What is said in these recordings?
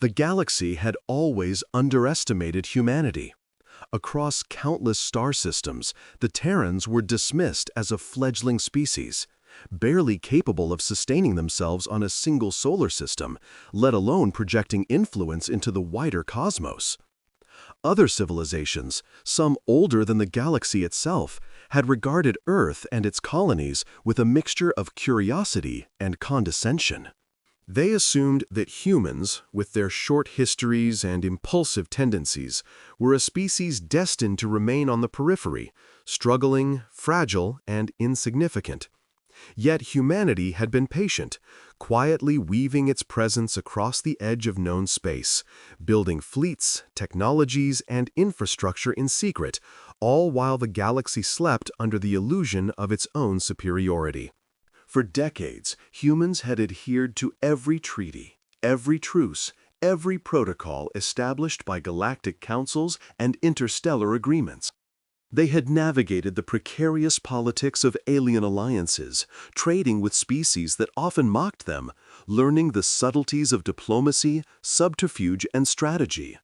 The galaxy had always underestimated humanity. Across countless star systems, the Terrans were dismissed as a fledgling species, barely capable of sustaining themselves on a single solar system, let alone projecting influence into the wider cosmos. Other civilizations, some older than the galaxy itself, had regarded Earth and its colonies with a mixture of curiosity and condescension. They assumed that humans, with their short histories and impulsive tendencies, were a species destined to remain on the periphery, struggling, fragile, and insignificant. Yet humanity had been patient, quietly weaving its presence across the edge of known space, building fleets, technologies, and infrastructure in secret, all while the galaxy slept under the illusion of its own superiority. For decades, humans had adhered to every treaty, every truce, every protocol established by galactic councils and interstellar agreements. They had navigated the precarious politics of alien alliances, trading with species that often mocked them, learning the subtleties of diplomacy, subterfuge, and strategy.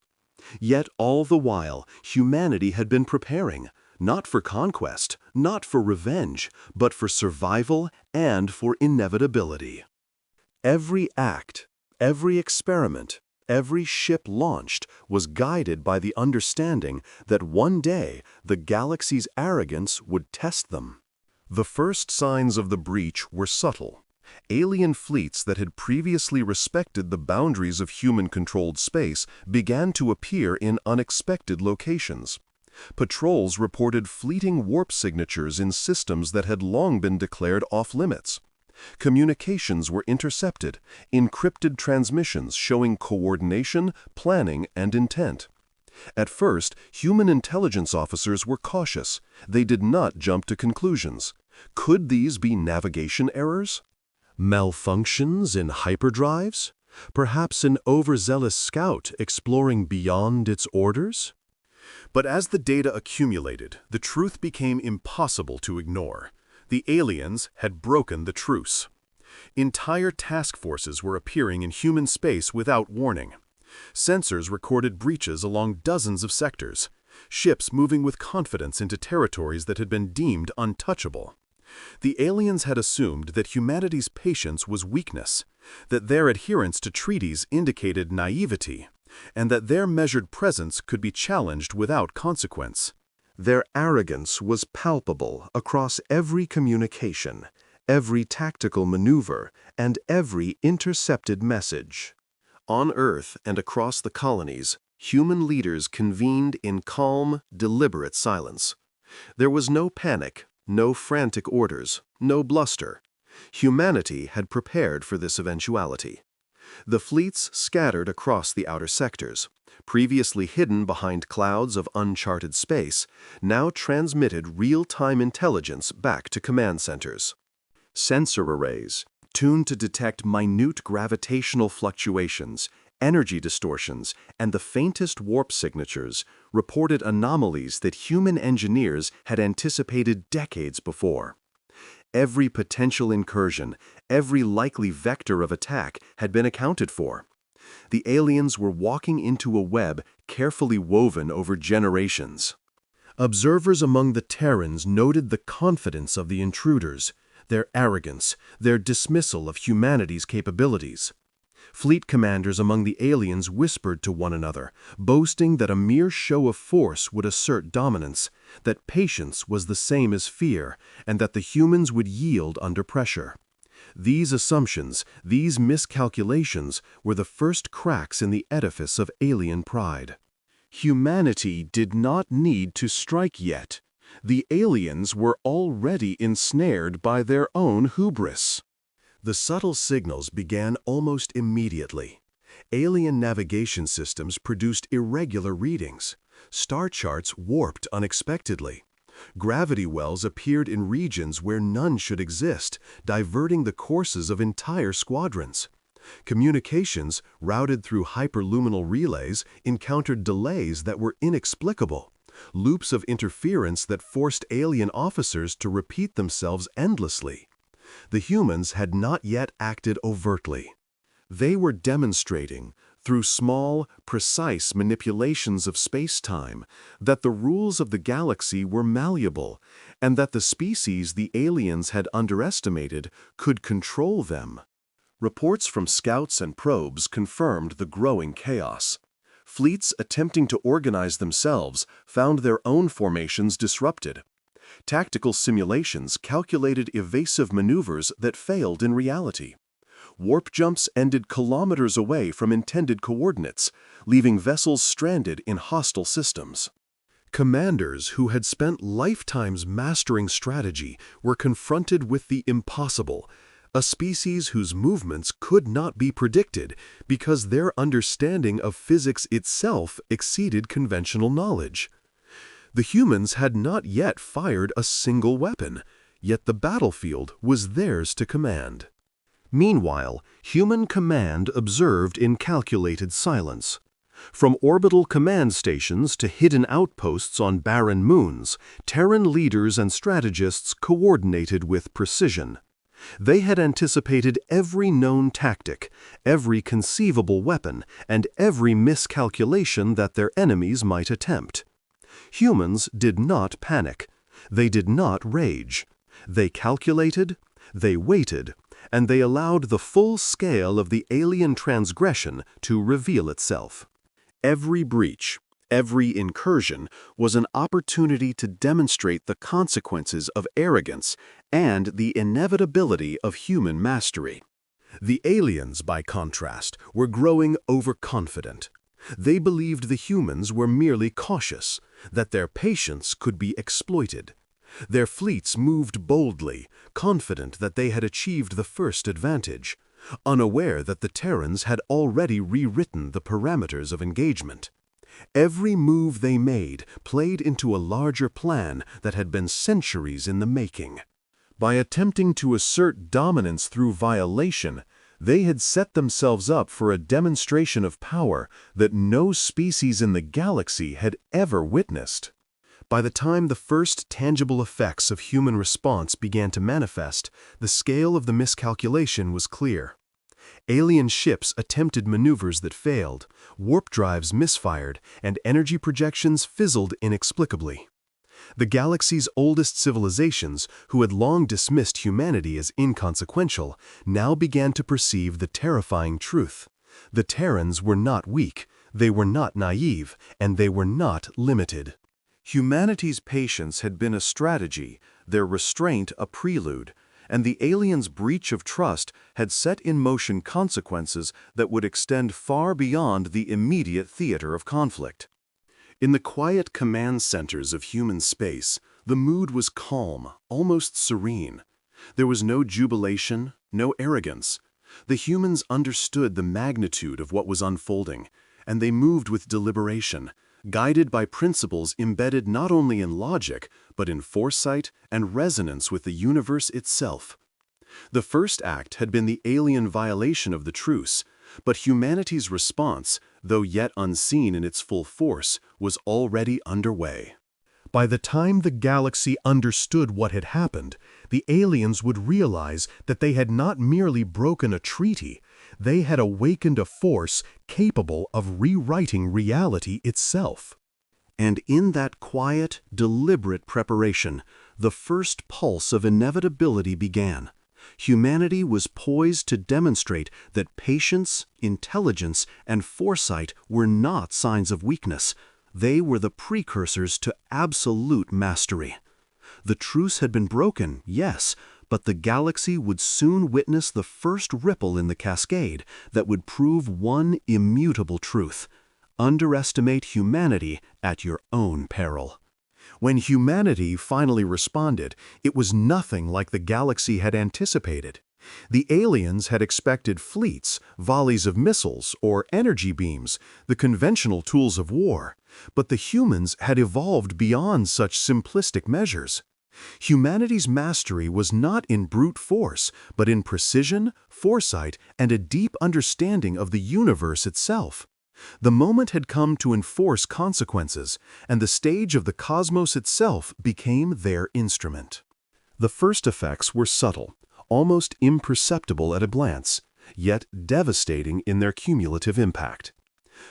Yet all the while, humanity had been preparing, not for conquest, not for revenge, but for survival and for inevitability. Every act, every experiment, every ship launched was guided by the understanding that one day the galaxy's arrogance would test them. The first signs of the breach were subtle. Alien fleets that had previously respected the boundaries of human-controlled space began to appear in unexpected locations. Patrols reported fleeting warp signatures in systems that had long been declared off-limits. Communications were intercepted, encrypted transmissions showing coordination, planning, and intent. At first, human intelligence officers were cautious. They did not jump to conclusions. Could these be navigation errors? Malfunctions in hyperdrives? Perhaps an overzealous scout exploring beyond its orders? But as the data accumulated, the truth became impossible to ignore. The aliens had broken the truce. Entire task forces were appearing in human space without warning. Sensors recorded breaches along dozens of sectors, ships moving with confidence into territories that had been deemed untouchable. The aliens had assumed that humanity's patience was weakness, that their adherence to treaties indicated naivety, and that their measured presence could be challenged without consequence. Their arrogance was palpable across every communication, every tactical maneuver, and every intercepted message. On Earth and across the colonies, human leaders convened in calm, deliberate silence. There was no panic, no frantic orders, no bluster. Humanity had prepared for this eventuality. The fleets scattered across the outer sectors, previously hidden behind clouds of uncharted space, now transmitted real-time intelligence back to command centers. Sensor arrays, tuned to detect minute gravitational fluctuations, energy distortions, and the faintest warp signatures, reported anomalies that human engineers had anticipated decades before. Every potential incursion, every likely vector of attack had been accounted for. The aliens were walking into a web carefully woven over generations. Observers among the Terrans noted the confidence of the intruders, their arrogance, their dismissal of humanity's capabilities. Fleet commanders among the aliens whispered to one another, boasting that a mere show of force would assert dominance, that patience was the same as fear, and that the humans would yield under pressure. These assumptions, these miscalculations, were the first cracks in the edifice of alien pride. Humanity did not need to strike yet. The aliens were already ensnared by their own hubris. The subtle signals began almost immediately. Alien navigation systems produced irregular readings. Star charts warped unexpectedly. Gravity wells appeared in regions where none should exist, diverting the courses of entire squadrons. Communications, routed through hyperluminal relays, encountered delays that were inexplicable. Loops of interference that forced alien officers to repeat themselves endlessly. The humans had not yet acted overtly. They were demonstrating, through small, precise manipulations of space-time, that the rules of the galaxy were malleable, and that the species the aliens had underestimated could control them. Reports from scouts and probes confirmed the growing chaos. Fleets attempting to organize themselves found their own formations disrupted. Tactical simulations calculated evasive maneuvers that failed in reality. Warp jumps ended kilometers away from intended coordinates, leaving vessels stranded in hostile systems. Commanders who had spent lifetimes mastering strategy were confronted with the impossible, a species whose movements could not be predicted because their understanding of physics itself exceeded conventional knowledge. The humans had not yet fired a single weapon, yet the battlefield was theirs to command. Meanwhile, human command observed in calculated silence. From orbital command stations to hidden outposts on barren moons, Terran leaders and strategists coordinated with precision. They had anticipated every known tactic, every conceivable weapon, and every miscalculation that their enemies might attempt. Humans did not panic. They did not rage. They calculated, they waited, and they allowed the full scale of the alien transgression to reveal itself. Every breach, every incursion was an opportunity to demonstrate the consequences of arrogance and the inevitability of human mastery. The aliens, by contrast, were growing overconfident. They believed the humans were merely cautious, that their patience could be exploited. Their fleets moved boldly, confident that they had achieved the first advantage, unaware that the Terrans had already rewritten the parameters of engagement. Every move they made played into a larger plan that had been centuries in the making. By attempting to assert dominance through violation, they had set themselves up for a demonstration of power that no species in the galaxy had ever witnessed. By the time the first tangible effects of human response began to manifest, the scale of the miscalculation was clear. Alien ships attempted maneuvers that failed, warp drives misfired, and energy projections fizzled inexplicably. The galaxy's oldest civilizations, who had long dismissed humanity as inconsequential, now began to perceive the terrifying truth. The Terrans were not weak, they were not naive, and they were not limited. Humanity's patience had been a strategy, their restraint a prelude, and the aliens' breach of trust had set in motion consequences that would extend far beyond the immediate theater of conflict. In the quiet command centers of human space, the mood was calm, almost serene. There was no jubilation, no arrogance. The humans understood the magnitude of what was unfolding, and they moved with deliberation, guided by principles embedded not only in logic, but in foresight and resonance with the universe itself. The first act had been the alien violation of the truce, but humanity's response, though yet unseen in its full force, was already underway. By the time the galaxy understood what had happened, the aliens would realize that they had not merely broken a treaty, they had awakened a force capable of rewriting reality itself. And in that quiet, deliberate preparation, the first pulse of inevitability began. Humanity was poised to demonstrate that patience, intelligence, and foresight were not signs of weakness. They were the precursors to absolute mastery. The truce had been broken, yes, but the galaxy would soon witness the first ripple in the cascade that would prove one immutable truth: underestimate humanity at your own peril. When humanity finally responded, it was nothing like the galaxy had anticipated. The aliens had expected fleets, volleys of missiles, or energy beams, the conventional tools of war, but the humans had evolved beyond such simplistic measures. Humanity's mastery was not in brute force, but in precision, foresight, and a deep understanding of the universe itself. The moment had come to enforce consequences, and the stage of the cosmos itself became their instrument. The first effects were subtle, almost imperceptible at a glance. yet devastating in their cumulative impact.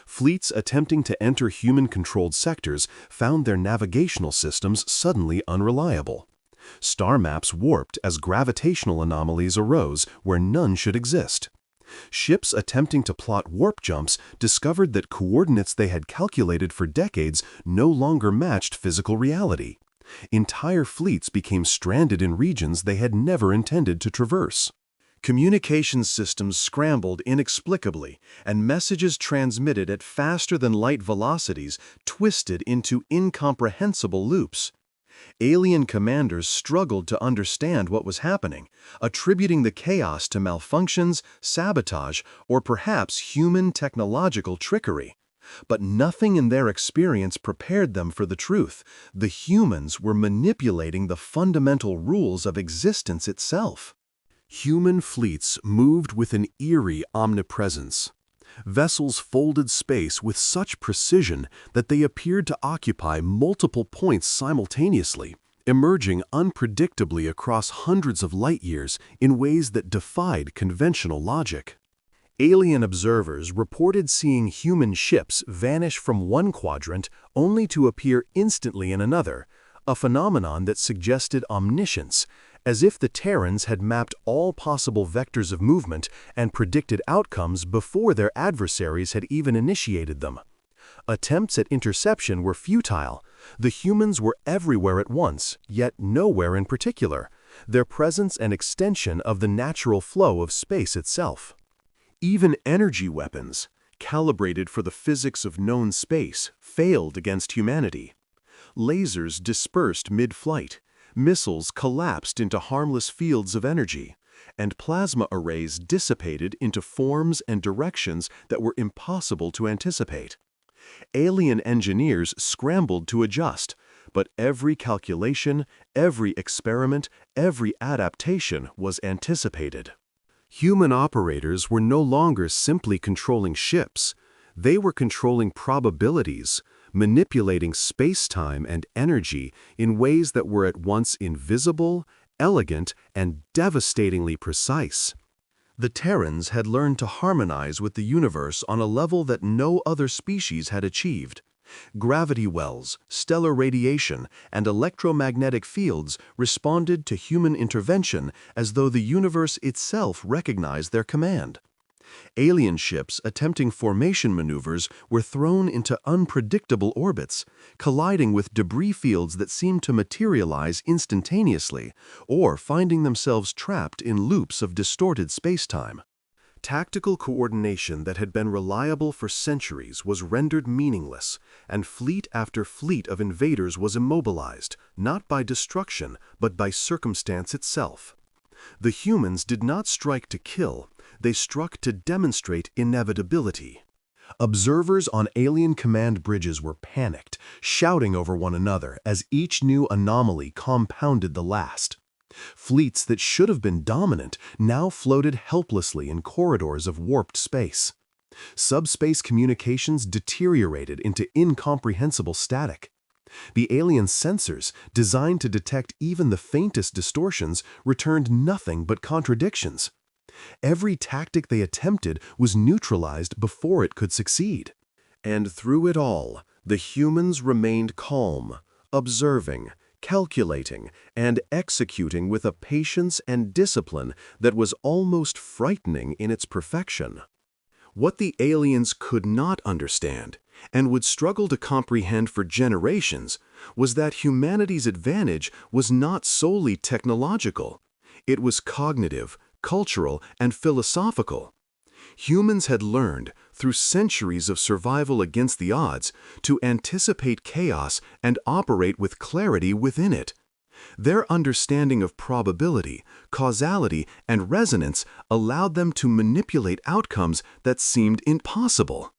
Fleets attempting to enter human-controlled sectors found their navigational systems suddenly unreliable. Star maps warped as gravitational anomalies arose where none should exist. Ships attempting to plot warp jumps discovered that coordinates they had calculated for decades no longer matched physical reality. Entire fleets became stranded in regions they had never intended to traverse. Communications systems scrambled inexplicably, and messages transmitted at faster-than-light velocities twisted into incomprehensible loops. Alien commanders struggled to understand what was happening, attributing the chaos to malfunctions, sabotage, or perhaps human technological trickery. But nothing in their experience prepared them for the truth. The humans were manipulating the fundamental rules of existence itself. Human fleets moved with an eerie omnipresence. Vessels folded space with such precision that they appeared to occupy multiple points simultaneously, emerging unpredictably across hundreds of light years in ways that defied conventional logic. Alien observers reported seeing human ships vanish from one quadrant only to appear instantly in another, a phenomenon that suggested omniscience, as if the Terrans had mapped all possible vectors of movement and predicted outcomes before their adversaries had even initiated them. Attempts at interception were futile. The humans were everywhere at once, yet nowhere in particular, their presence an extension of the natural flow of space itself. Even energy weapons, calibrated for the physics of known space, failed against humanity. Lasers dispersed mid-flight, missiles collapsed into harmless fields of energy, and plasma arrays dissipated into forms and directions that were impossible to anticipate. Alien engineers scrambled to adjust, but every calculation, every experiment, every adaptation was anticipated. Human operators were no longer simply controlling ships. They were controlling probabilities, manipulating space-time and energy in ways that were at once invisible, elegant, and devastatingly precise. The Terrans had learned to harmonize with the universe on a level that no other species had achieved. Gravity wells, stellar radiation, and electromagnetic fields responded to human intervention as though the universe itself recognized their command. Alien ships attempting formation maneuvers were thrown into unpredictable orbits, colliding with debris fields that seemed to materialize instantaneously, or finding themselves trapped in loops of distorted spacetime. Tactical coordination that had been reliable for centuries was rendered meaningless, and fleet after fleet of invaders was immobilized, not by destruction, but by circumstance itself. The humans did not strike to kill, they struck to demonstrate inevitability. Observers on alien command bridges were panicked, shouting over one another as each new anomaly compounded the last. Fleets that should have been dominant now floated helplessly in corridors of warped space. Subspace communications deteriorated into incomprehensible static. The alien sensors, designed to detect even the faintest distortions, returned nothing but contradictions. Every tactic they attempted was neutralized before it could succeed. And through it all, the humans remained calm, observing, calculating, and executing with a patience and discipline that was almost frightening in its perfection. What the aliens could not understand, and would struggle to comprehend for generations, was that humanity's advantage was not solely technological. It was cognitive, cultural, and philosophical. Humans had learned, through centuries of survival against the odds, to anticipate chaos and operate with clarity within it. Their understanding of probability, causality, and resonance allowed them to manipulate outcomes that seemed impossible.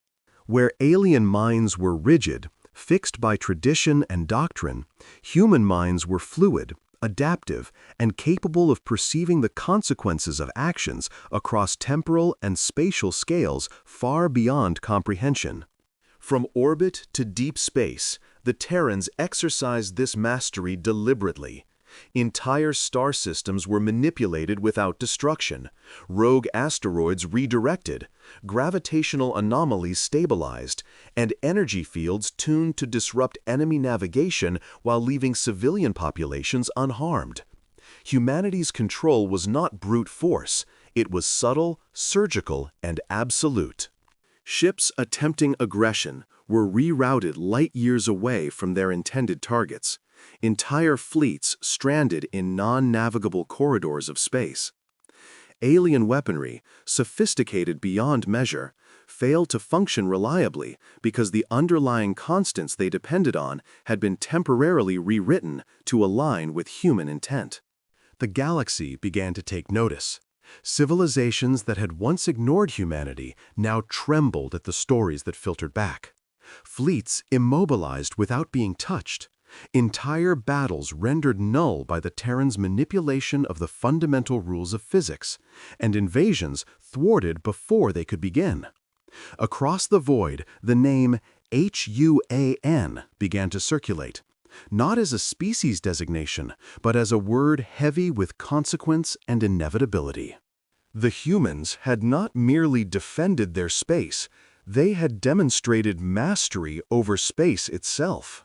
Where alien minds were rigid, fixed by tradition and doctrine, human minds were fluid, adaptive, and capable of perceiving the consequences of actions across temporal and spatial scales far beyond comprehension. From orbit to deep space, the Terrans exercised this mastery deliberately. Entire star systems were manipulated without destruction, rogue asteroids redirected, gravitational anomalies stabilized, and energy fields tuned to disrupt enemy navigation while leaving civilian populations unharmed. Humanity's control was not brute force, it was subtle, surgical, and absolute. Ships attempting aggression were rerouted light years away from their intended targets. Entire fleets stranded in non-navigable corridors of space. Alien weaponry, sophisticated beyond measure, failed to function reliably because the underlying constants they depended on had been temporarily rewritten to align with human intent. The galaxy began to take notice. Civilizations that had once ignored humanity now trembled at the stories that filtered back. Fleets immobilized without being touched. Entire battles rendered null by the Terrans' manipulation of the fundamental rules of physics, and invasions thwarted before they could begin. Across the void, the name HUAN began to circulate, not as a species designation, but as a word heavy with consequence and inevitability. The humans had not merely defended their space, they had demonstrated mastery over space itself.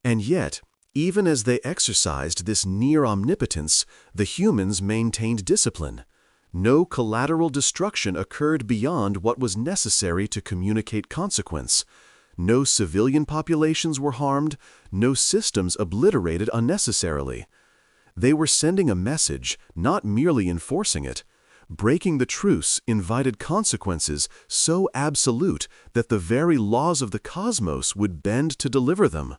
And yet, even as they exercised this near omnipotence, the humans maintained discipline. No collateral destruction occurred beyond what was necessary to communicate consequence. No civilian populations were harmed, no systems obliterated unnecessarily. They were sending a message, not merely enforcing it. Breaking the truce invited consequences so absolute that the very laws of the cosmos would bend to deliver them.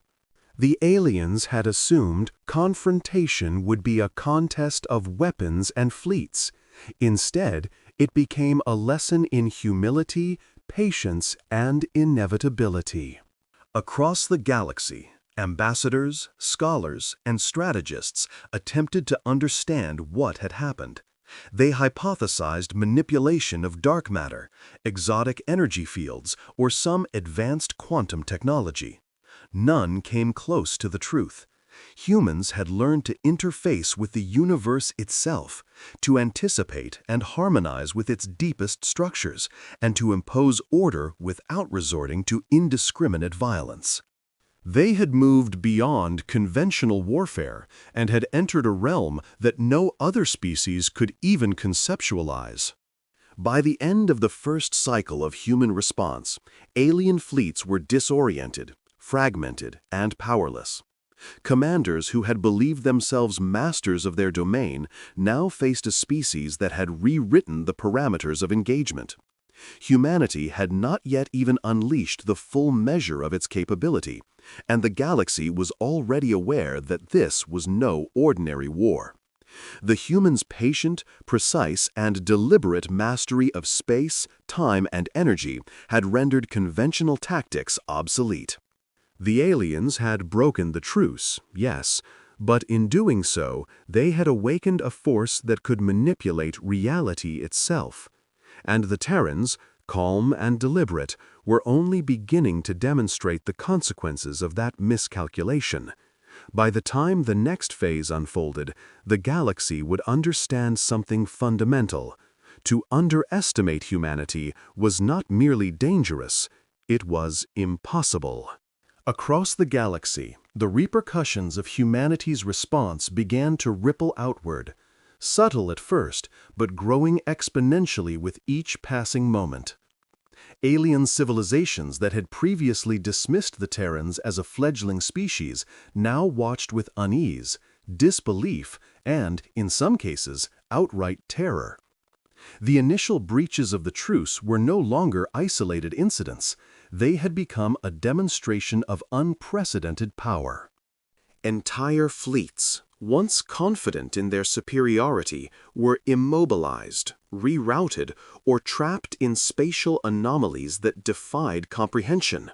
The aliens had assumed confrontation would be a contest of weapons and fleets. Instead, it became a lesson in humility, patience, and inevitability. Across the galaxy, ambassadors, scholars, and strategists attempted to understand what had happened. They hypothesized manipulation of dark matter, exotic energy fields, or some advanced quantum technology. None came close to the truth. Humans had learned to interface with the universe itself, to anticipate and harmonize with its deepest structures, and to impose order without resorting to indiscriminate violence. They had moved beyond conventional warfare and had entered a realm that no other species could even conceptualize. By the end of the first cycle of human response, alien fleets were disoriented, fragmented, and powerless. Commanders who had believed themselves masters of their domain now faced a species that had rewritten the parameters of engagement. Humanity had not yet even unleashed the full measure of its capability, and the galaxy was already aware that this was no ordinary war. The humans' patient, precise, and deliberate mastery of space, time, and energy had rendered conventional tactics obsolete. The aliens had broken the truce, yes, but in doing so, they had awakened a force that could manipulate reality itself. And the Terrans, calm and deliberate, were only beginning to demonstrate the consequences of that miscalculation. By the time the next phase unfolded, the galaxy would understand something fundamental. To underestimate humanity was not merely dangerous, it was impossible. Across the galaxy, the repercussions of humanity's response began to ripple outward, subtle at first, but growing exponentially with each passing moment. Alien civilizations that had previously dismissed the Terrans as a fledgling species now watched with unease, disbelief, and, in some cases, outright terror. The initial breaches of the truce were no longer isolated incidents. They had become a demonstration of unprecedented power. Entire fleets, once confident in their superiority, were immobilized, rerouted, or trapped in spatial anomalies that defied comprehension.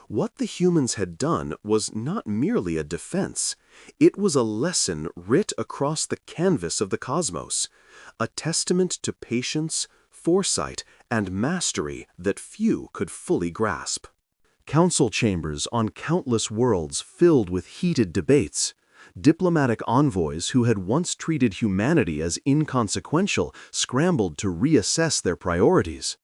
What the humans had done was not merely a defense. It was a lesson writ across the canvas of the cosmos, a testament to patience, foresight, and mastery that few could fully grasp. Council chambers on countless worlds filled with heated debates. Diplomatic envoys who had once treated humanity as inconsequential scrambled to reassess their priorities.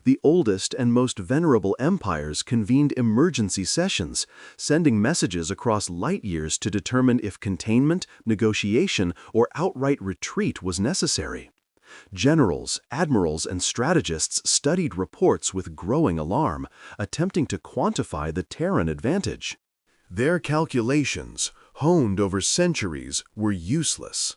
The oldest and most venerable empires convened emergency sessions, sending messages across light years to determine if containment, negotiation, or outright retreat was necessary. Generals, admirals, and strategists studied reports with growing alarm, attempting to quantify the Terran advantage. Their calculations, honed over centuries, were useless.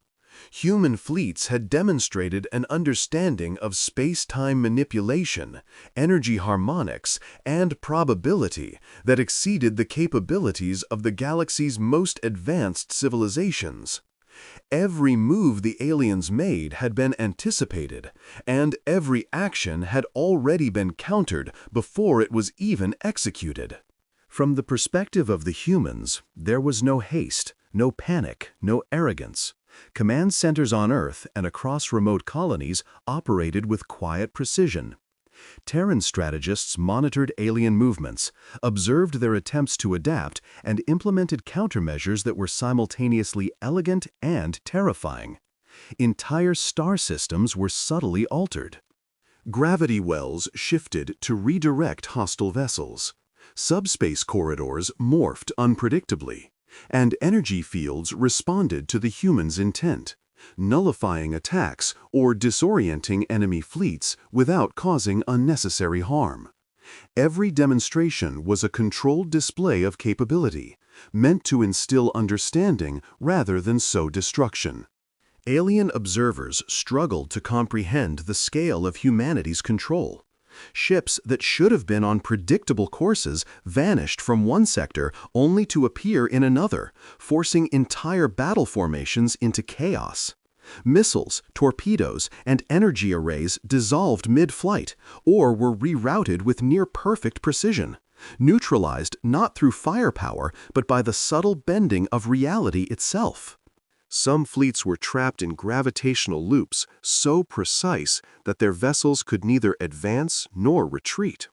Human fleets had demonstrated an understanding of space-time manipulation, energy harmonics, and probability that exceeded the capabilities of the galaxy's most advanced civilizations. Every move the aliens made had been anticipated, and every action had already been countered before it was even executed. From the perspective of the humans, there was no haste, no panic, no arrogance. Command centers on Earth and across remote colonies operated with quiet precision. Terran strategists monitored alien movements, observed their attempts to adapt, and implemented countermeasures that were simultaneously elegant and terrifying. Entire star systems were subtly altered. Gravity wells shifted to redirect hostile vessels. Subspace corridors morphed unpredictably, and energy fields responded to the humans' intent, nullifying attacks or disorienting enemy fleets without causing unnecessary harm. Every demonstration was a controlled display of capability, meant to instill understanding rather than sow destruction. Alien observers struggled to comprehend the scale of humanity's control. Ships that should have been on predictable courses vanished from one sector only to appear in another, forcing entire battle formations into chaos. Missiles, torpedoes, and energy arrays dissolved mid-flight or were rerouted with near-perfect precision, neutralized not through firepower but by the subtle bending of reality itself. Some fleets were trapped in gravitational loops so precise that their vessels could neither advance nor retreat.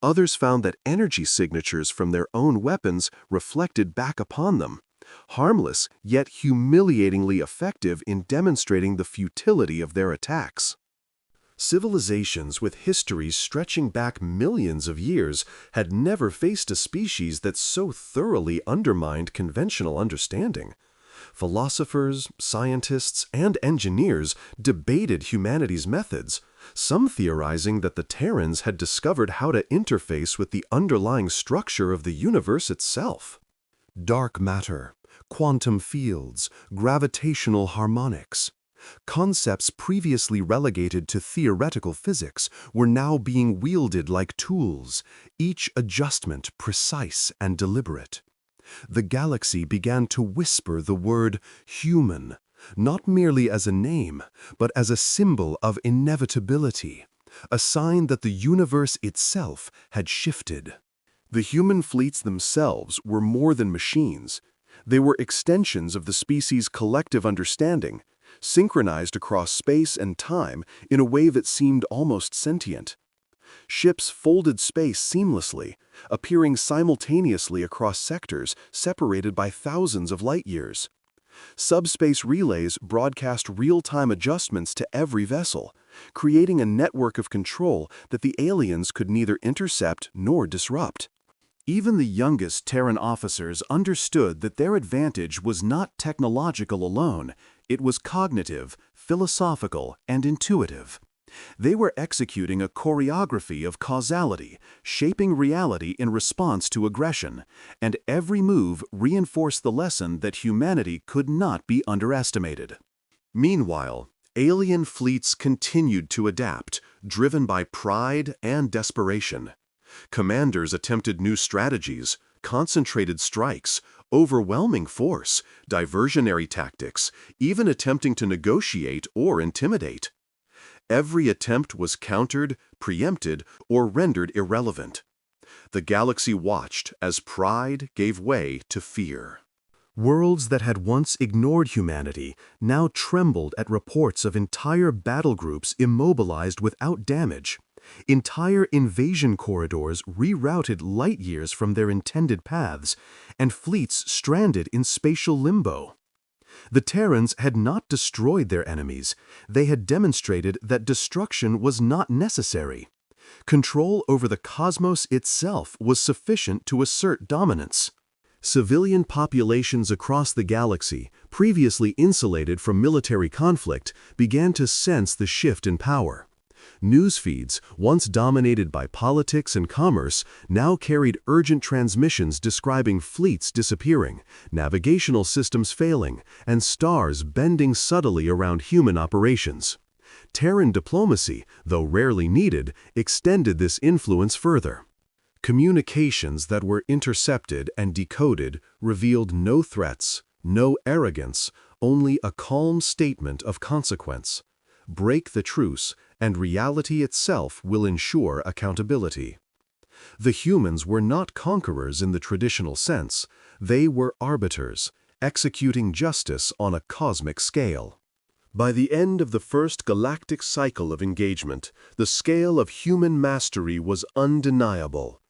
Others found that energy signatures from their own weapons reflected back upon them, harmless yet humiliatingly effective in demonstrating the futility of their attacks. Civilizations with histories stretching back millions of years had never faced a species that so thoroughly undermined conventional understanding. Philosophers, scientists, and engineers debated humanity's methods, some theorizing that the Terrans had discovered how to interface with the underlying structure of the universe itself. Dark matter, quantum fields, gravitational harmonics. Concepts previously relegated to theoretical physics were now being wielded like tools, each adjustment precise and deliberate. The galaxy began to whisper the word human, not merely as a name, but as a symbol of inevitability, a sign that the universe itself had shifted. The human fleets themselves were more than machines. They were extensions of the species' collective understanding, synchronized across space and time in a way that seemed almost sentient. Ships folded space seamlessly, appearing simultaneously across sectors separated by thousands of light years. Subspace relays broadcast real-time adjustments to every vessel, creating a network of control that the aliens could neither intercept nor disrupt. Even the youngest Terran officers understood that their advantage was not technological alone, it was cognitive, philosophical, and intuitive. They were executing a choreography of causality, shaping reality in response to aggression, and every move reinforced the lesson that humanity could not be underestimated. Meanwhile, alien fleets continued to adapt, driven by pride and desperation. Commanders attempted new strategies, concentrated strikes, overwhelming force, diversionary tactics, even attempting to negotiate or intimidate. Every attempt was countered, preempted, or rendered irrelevant. The galaxy watched as pride gave way to fear. Worlds that had once ignored humanity now trembled at reports of entire battle groups immobilized without damage, Entire invasion corridors rerouted light-years from their intended paths, and fleets stranded in spatial limbo. The Terrans had not destroyed their enemies, they had demonstrated that destruction was not necessary. Control over the cosmos itself was sufficient to assert dominance. Civilian populations across the galaxy, previously insulated from military conflict, began to sense the shift in power. News feeds, once dominated by politics and commerce, now carried urgent transmissions describing fleets disappearing, navigational systems failing, and stars bending subtly around human operations. Terran diplomacy, though rarely needed, extended this influence further. Communications that were intercepted and decoded revealed no threats, no arrogance, only a calm statement of consequence. Break the truce, and reality itself will ensure accountability. The humans were not conquerors in the traditional sense, they were arbiters, executing justice on a cosmic scale. By the end of the first galactic cycle of engagement, the scale of human mastery was undeniable.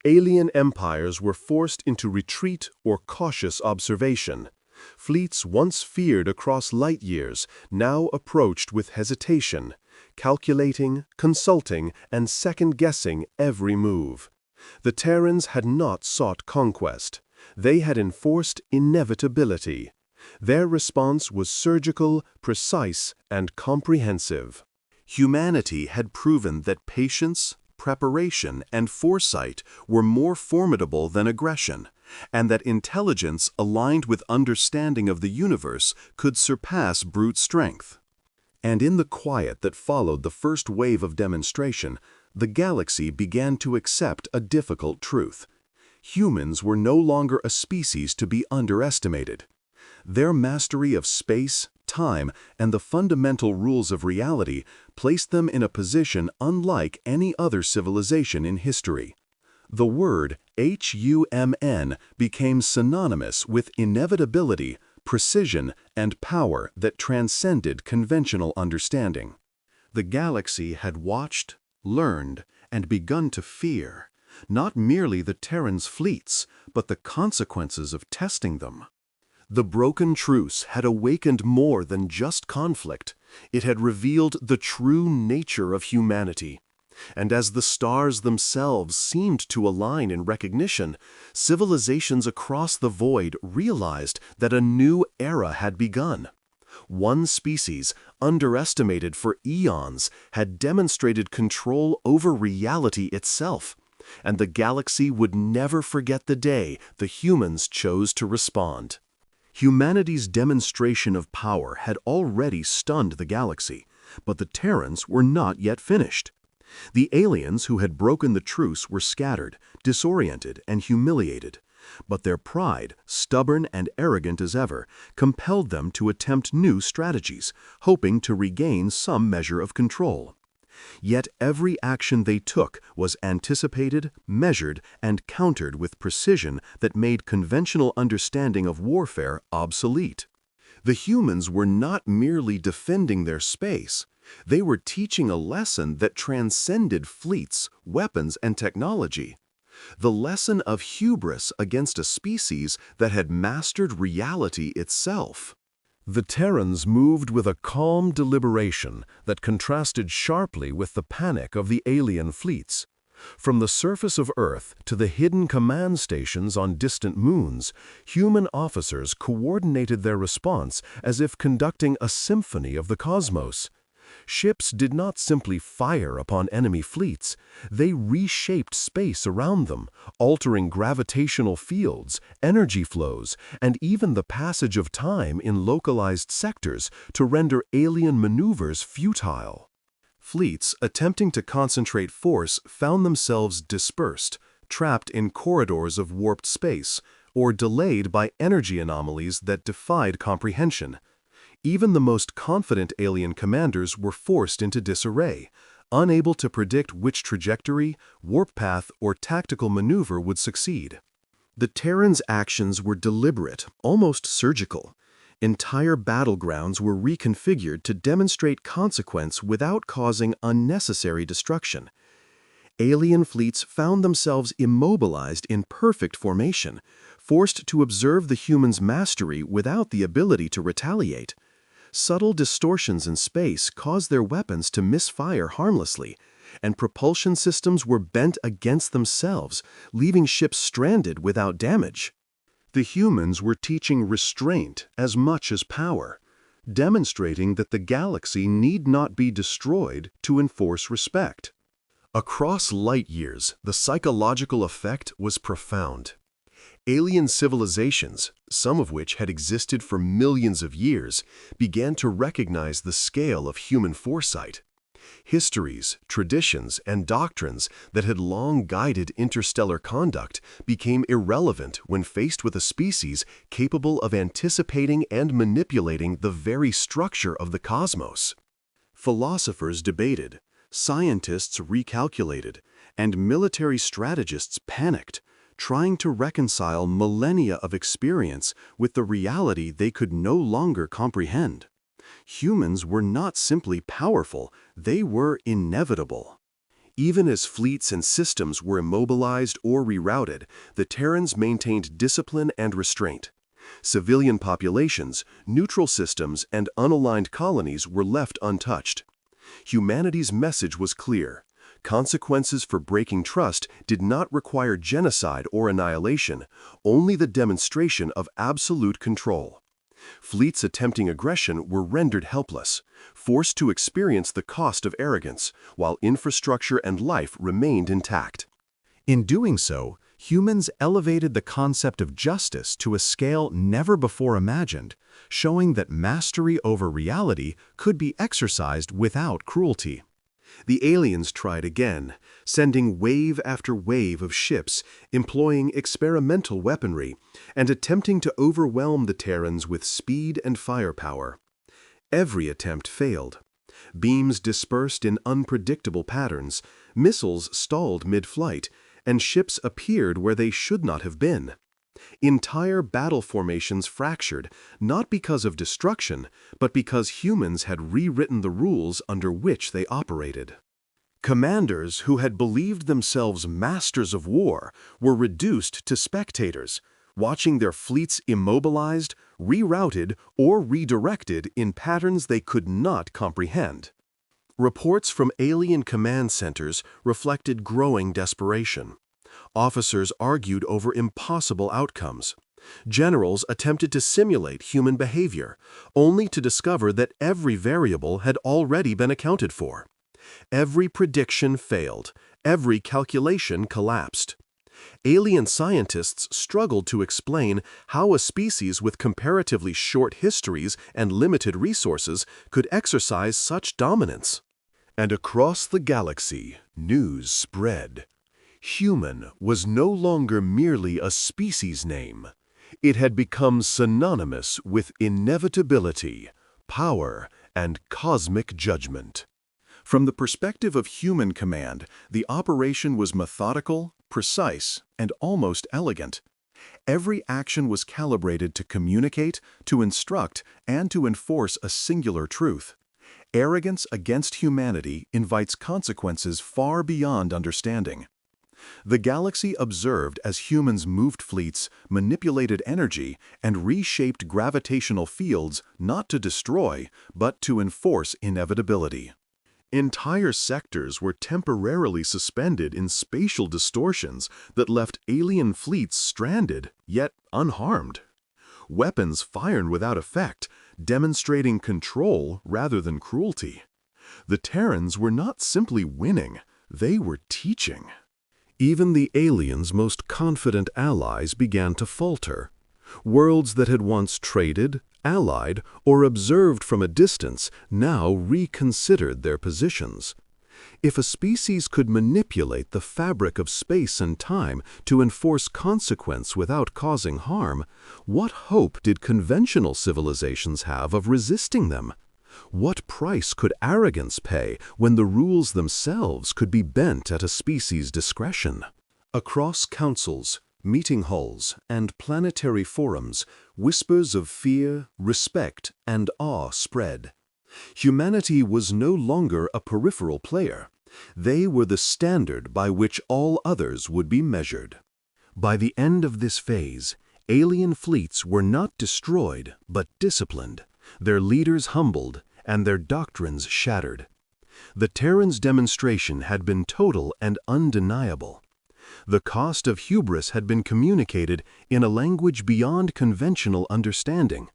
Alien empires were forced into retreat or cautious observation. Fleets once feared across light years now approached with hesitation, calculating, consulting, and second-guessing every move. The Terrans had not sought conquest. They had enforced inevitability. Their response was surgical, precise, and comprehensive. Humanity had proven that patience, preparation, and foresight were more formidable than aggression, and that intelligence aligned with understanding of the universe could surpass brute strength. And in the quiet that followed the first wave of demonstration, the galaxy began to accept a difficult truth. Humans were no longer a species to be underestimated. Their mastery of space, time, and the fundamental rules of reality placed them in a position unlike any other civilization in history. The word human became synonymous with inevitability, precision, and power that transcended conventional understanding. The galaxy had watched, learned, and begun to fear, not merely the Terrans' fleets, but the consequences of testing them. The broken truce had awakened more than just conflict. It had revealed the true nature of humanity. And as the stars themselves seemed to align in recognition, civilizations across the void realized that a new era had begun. One species, underestimated for eons, had demonstrated control over reality itself, and the galaxy would never forget the day the humans chose to respond. Humanity's demonstration of power had already stunned the galaxy, but the Terrans were not yet finished. The aliens who had broken the truce were scattered, disoriented, and humiliated, but their pride, stubborn and arrogant as ever, compelled them to attempt new strategies, hoping to regain some measure of control. Yet every action they took was anticipated, measured, and countered with precision that made conventional understanding of warfare obsolete. The humans were not merely defending their space. They were teaching a lesson that transcended fleets, weapons, and technology. The lesson of hubris against a species that had mastered reality itself. The Terrans moved with a calm deliberation that contrasted sharply with the panic of the alien fleets. From the surface of Earth to the hidden command stations on distant moons, human officers coordinated their response as if conducting a symphony of the cosmos. Ships did not simply fire upon enemy fleets, they reshaped space around them, altering gravitational fields, energy flows, and even the passage of time in localized sectors to render alien maneuvers futile. Fleets attempting to concentrate force found themselves dispersed, trapped in corridors of warped space, or delayed by energy anomalies that defied comprehension. Even the most confident alien commanders were forced into disarray, unable to predict which trajectory, warp path, or tactical maneuver would succeed. The Terrans' actions were deliberate, almost surgical. Entire battlegrounds were reconfigured to demonstrate consequence without causing unnecessary destruction. Alien fleets found themselves immobilized in perfect formation, forced to observe the humans' mastery without the ability to retaliate. Subtle distortions in space caused their weapons to misfire harmlessly, and propulsion systems were bent against themselves, leaving ships stranded without damage. The humans were teaching restraint as much as power, demonstrating that the galaxy need not be destroyed to enforce respect. Across light years, the psychological effect was profound. Alien civilizations, some of which had existed for millions of years, began to recognize the scale of human foresight. Histories, traditions, and doctrines that had long guided interstellar conduct became irrelevant when faced with a species capable of anticipating and manipulating the very structure of the cosmos. Philosophers debated, scientists recalculated, and military strategists panicked, trying to reconcile millennia of experience with the reality they could no longer comprehend. Humans were not simply powerful, they were inevitable. Even as fleets and systems were immobilized or rerouted, the Terrans maintained discipline and restraint. Civilian populations, neutral systems, and unaligned colonies were left untouched. Humanity's message was clear. Consequences for breaking trust did not require genocide or annihilation, only the demonstration of absolute control. Fleets attempting aggression were rendered helpless, forced to experience the cost of arrogance, while infrastructure and life remained intact. In doing so, humans elevated the concept of justice to a scale never before imagined, showing that mastery over reality could be exercised without cruelty. The aliens tried again, sending wave after wave of ships, employing experimental weaponry, and attempting to overwhelm the Terrans with speed and firepower. Every attempt failed. Beams dispersed in unpredictable patterns, missiles stalled mid-flight, and ships appeared where they should not have been. Entire battle formations fractured, not because of destruction, but because humans had rewritten the rules under which they operated. Commanders who had believed themselves masters of war were reduced to spectators, watching their fleets immobilized, rerouted, or redirected in patterns they could not comprehend. Reports from alien command centers reflected growing desperation. Officers argued over impossible outcomes. Generals attempted to simulate human behavior, only to discover that every variable had already been accounted for. Every prediction failed, every calculation collapsed. Alien scientists struggled to explain how a species with comparatively short histories and limited resources could exercise such dominance. And across the galaxy, news spread. Human was no longer merely a species name. It had become synonymous with inevitability, power, and cosmic judgment. From the perspective of human command, the operation was methodical, precise, and almost elegant. Every action was calibrated to communicate, to instruct, and to enforce a singular truth. Arrogance against humanity invites consequences far beyond understanding. The galaxy observed as humans moved fleets, manipulated energy, and reshaped gravitational fields not to destroy, but to enforce inevitability. Entire sectors were temporarily suspended in spatial distortions that left alien fleets stranded, yet unharmed. Weapons fired without effect, demonstrating control rather than cruelty. The Terrans were not simply winning, they were teaching. Even the aliens' most confident allies began to falter. Worlds that had once traded, allied, or observed from a distance now reconsidered their positions. If a species could manipulate the fabric of space and time to enforce consequence without causing harm, what hope did conventional civilizations have of resisting them? What price could arrogance pay when the rules themselves could be bent at a species' discretion? Across councils, meeting halls, and planetary forums, whispers of fear, respect, and awe spread. Humanity was no longer a peripheral player. They were the standard by which all others would be measured. By the end of this phase, alien fleets were not destroyed but disciplined, their leaders humbled, and their doctrines shattered. The Terrans' demonstration had been total and undeniable. The cost of hubris had been communicated in a language beyond conventional understanding.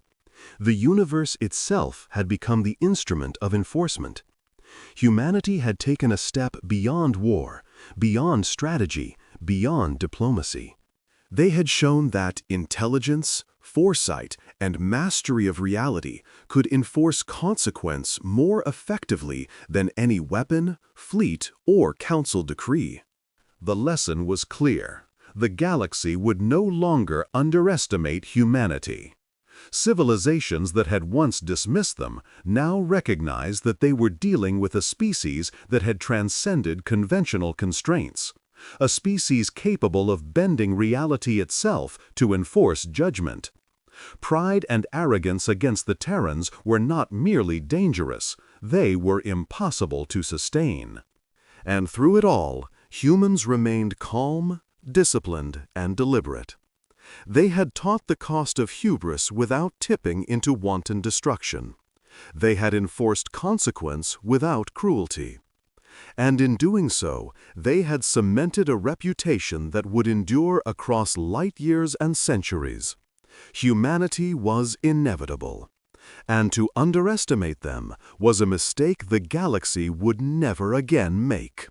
The universe itself had become the instrument of enforcement. Humanity had taken a step beyond war, beyond strategy, beyond diplomacy. They had shown that intelligence, foresight, and mastery of reality could enforce consequence more effectively than any weapon, fleet, or council decree. The lesson was clear. The galaxy would no longer underestimate humanity. Civilizations that had once dismissed them now recognized that they were dealing with a species that had transcended conventional constraints, a species capable of bending reality itself to enforce judgment. Pride and arrogance against the Terrans were not merely dangerous, they were impossible to sustain. And through it all, humans remained calm, disciplined, and deliberate. They had taught the cost of hubris without tipping into wanton destruction. They had enforced consequence without cruelty. And in doing so, they had cemented a reputation that would endure across light years and centuries. Humanity was inevitable, and to underestimate them was a mistake the galaxy would never again make.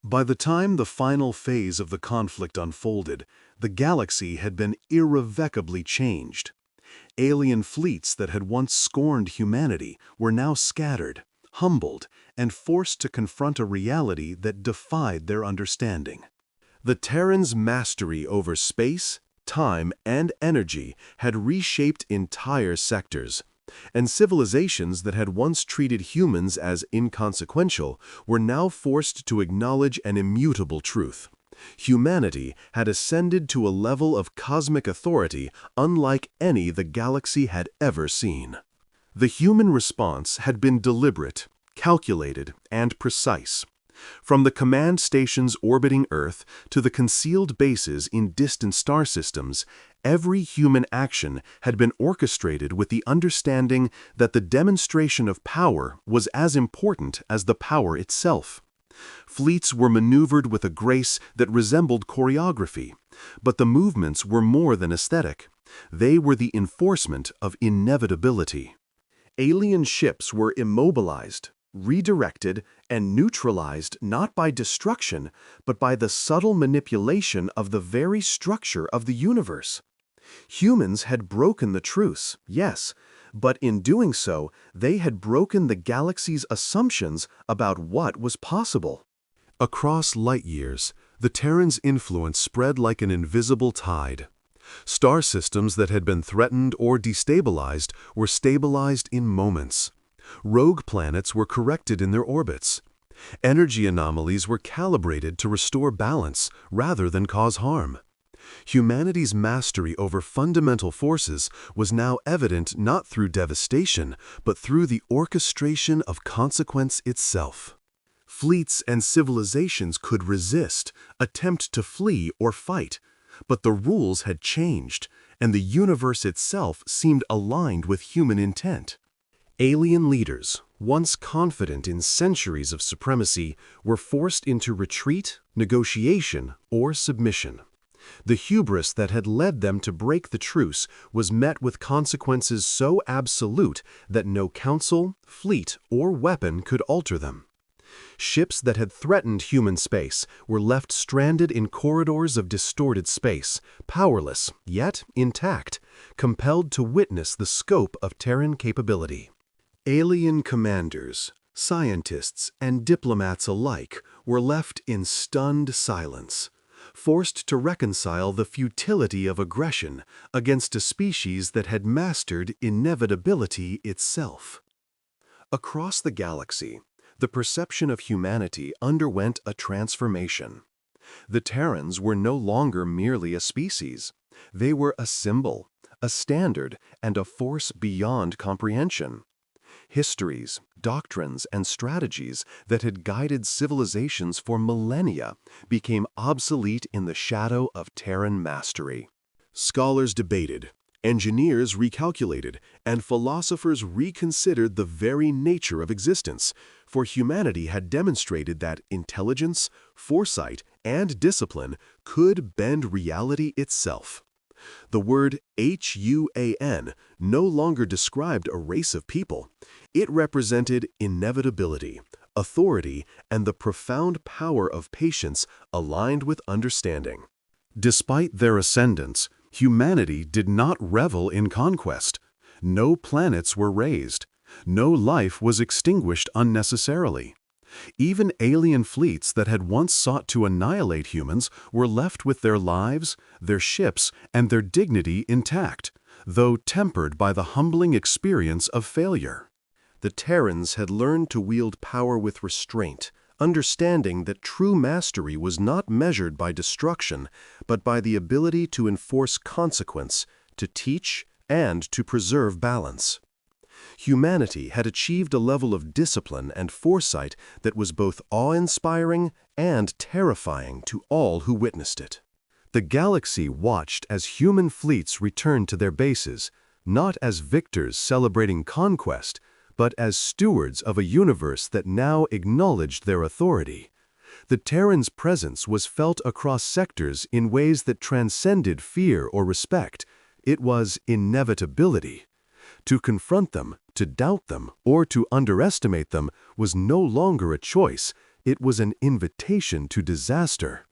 By the time the final phase of the conflict unfolded, the galaxy had been irrevocably changed. Alien fleets that had once scorned humanity were now scattered, humbled, and forced to confront a reality that defied their understanding. The Terrans' mastery over space, time, and energy had reshaped entire sectors, and civilizations that had once treated humans as inconsequential were now forced to acknowledge an immutable truth. Humanity had ascended to a level of cosmic authority unlike any the galaxy had ever seen. The human response had been deliberate, calculated, and precise. From the command stations orbiting Earth to the concealed bases in distant star systems, every human action had been orchestrated with the understanding that the demonstration of power was as important as the power itself. Fleets were maneuvered with a grace that resembled choreography, but the movements were more than aesthetic. They were the enforcement of inevitability. Alien ships were immobilized, redirected, and neutralized not by destruction, but by the subtle manipulation of the very structure of the universe. Humans had broken the truce, yes, but in doing so, they had broken the galaxy's assumptions about what was possible. Across light years, the Terrans' influence spread like an invisible tide. Star systems that had been threatened or destabilized were stabilized in moments. Rogue planets were corrected in their orbits. Energy anomalies were calibrated to restore balance rather than cause harm. Humanity's mastery over fundamental forces was now evident not through devastation, but through the orchestration of consequence itself. Fleets and civilizations could resist, attempt to flee or fight, but the rules had changed, and the universe itself seemed aligned with human intent. Alien leaders, once confident in centuries of supremacy, were forced into retreat, negotiation, or submission. The hubris that had led them to break the truce was met with consequences so absolute that no council, fleet, or weapon could alter them. Ships that had threatened human space were left stranded in corridors of distorted space, powerless, yet intact, compelled to witness the scope of Terran capability. Alien commanders, scientists, and diplomats alike were left in stunned silence, forced to reconcile the futility of aggression against a species that had mastered inevitability itself. Across the galaxy, the perception of humanity underwent a transformation. The Terrans were no longer merely a species. They were a symbol, a standard, and a force beyond comprehension. Histories, doctrines, and strategies that had guided civilizations for millennia became obsolete in the shadow of Terran mastery. Scholars debated, engineers recalculated, and philosophers reconsidered the very nature of existence, for humanity had demonstrated that intelligence, foresight, and discipline could bend reality itself. The word HUAN no longer described a race of people. It represented inevitability, authority, and the profound power of patience aligned with understanding. Despite their ascendance, humanity did not revel in conquest. No planets were razed. No life was extinguished unnecessarily. Even alien fleets that had once sought to annihilate humans were left with their lives, their ships, and their dignity intact, though tempered by the humbling experience of failure. The Terrans had learned to wield power with restraint, understanding that true mastery was not measured by destruction, but by the ability to enforce consequence, to teach, and to preserve balance. Humanity had achieved a level of discipline and foresight that was both awe-inspiring and terrifying to all who witnessed it. The galaxy watched as human fleets returned to their bases, not as victors celebrating conquest, but as stewards of a universe that now acknowledged their authority. The Terrans' presence was felt across sectors in ways that transcended fear or respect. It was inevitability. To confront them, to doubt them, or to underestimate them was no longer a choice. It was an invitation to disaster.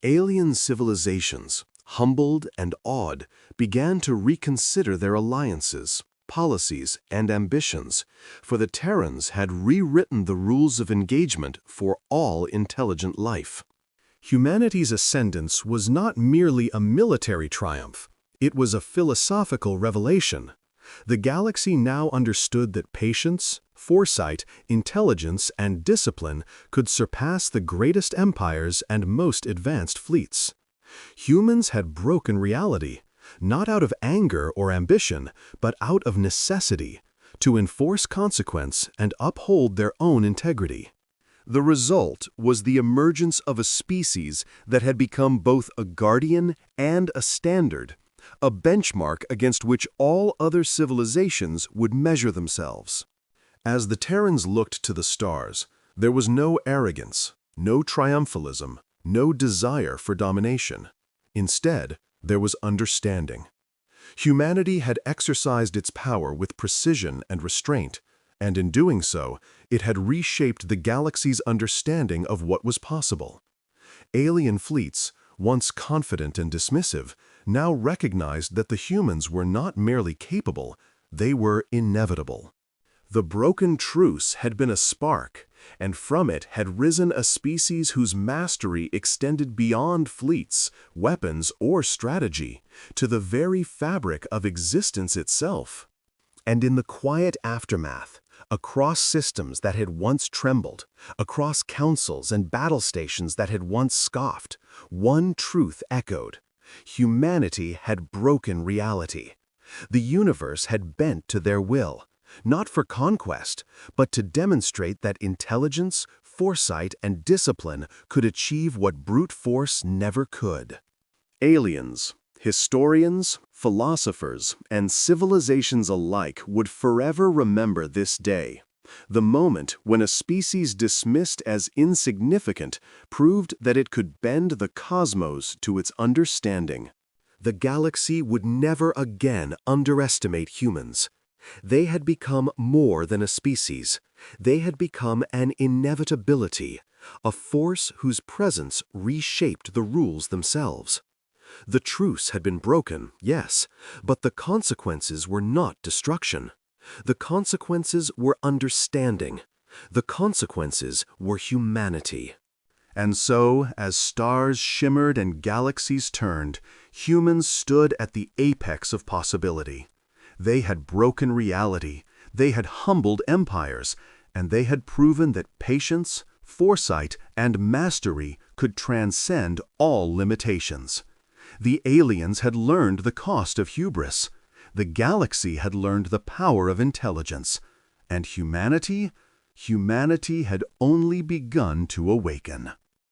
Alien civilizations, humbled and awed, began to reconsider their alliances, policies, and ambitions, for the Terrans had rewritten the rules of engagement for all intelligent life. Humanity's ascendance was not merely a military triumph. It was a philosophical revelation. The galaxy now understood that patience, foresight, intelligence, and discipline could surpass the greatest empires and most advanced fleets. Humans had broken reality, not out of anger or ambition, but out of necessity, to enforce consequence and uphold their own integrity. The result was the emergence of a species that had become both a guardian and a standard, a benchmark against which all other civilizations would measure themselves. As the Terrans looked to the stars, there was no arrogance, no triumphalism, no desire for domination. Instead, there was understanding. Humanity had exercised its power with precision and restraint, and in doing so, it had reshaped the galaxy's understanding of what was possible. Alien fleets, once confident and dismissive, now recognized that the humans were not merely capable, they were inevitable. The broken truce had been a spark, and from it had risen a species whose mastery extended beyond fleets, weapons, or strategy, to the very fabric of existence itself. And in the quiet aftermath, across systems that had once trembled, across councils and battle stations that had once scoffed, one truth echoed. Humanity had broken reality. The universe had bent to their will, not for conquest, but to demonstrate that intelligence, foresight, and discipline could achieve what brute force never could. Aliens, historians, philosophers, and civilizations alike would forever remember this day, the moment when a species dismissed as insignificant proved that it could bend the cosmos to its understanding. The galaxy would never again underestimate humans. They had become more than a species. They had become an inevitability, a force whose presence reshaped the rules themselves. The truce had been broken, yes, but the consequences were not destruction. The consequences were understanding. The consequences were humanity. And so, as stars shimmered and galaxies turned, humans stood at the apex of possibility. They had broken reality, they had humbled empires, and they had proven that patience, foresight, and mastery could transcend all limitations. The aliens had learned the cost of hubris. The galaxy had learned the power of intelligence. And humanity? Humanity had only begun to awaken.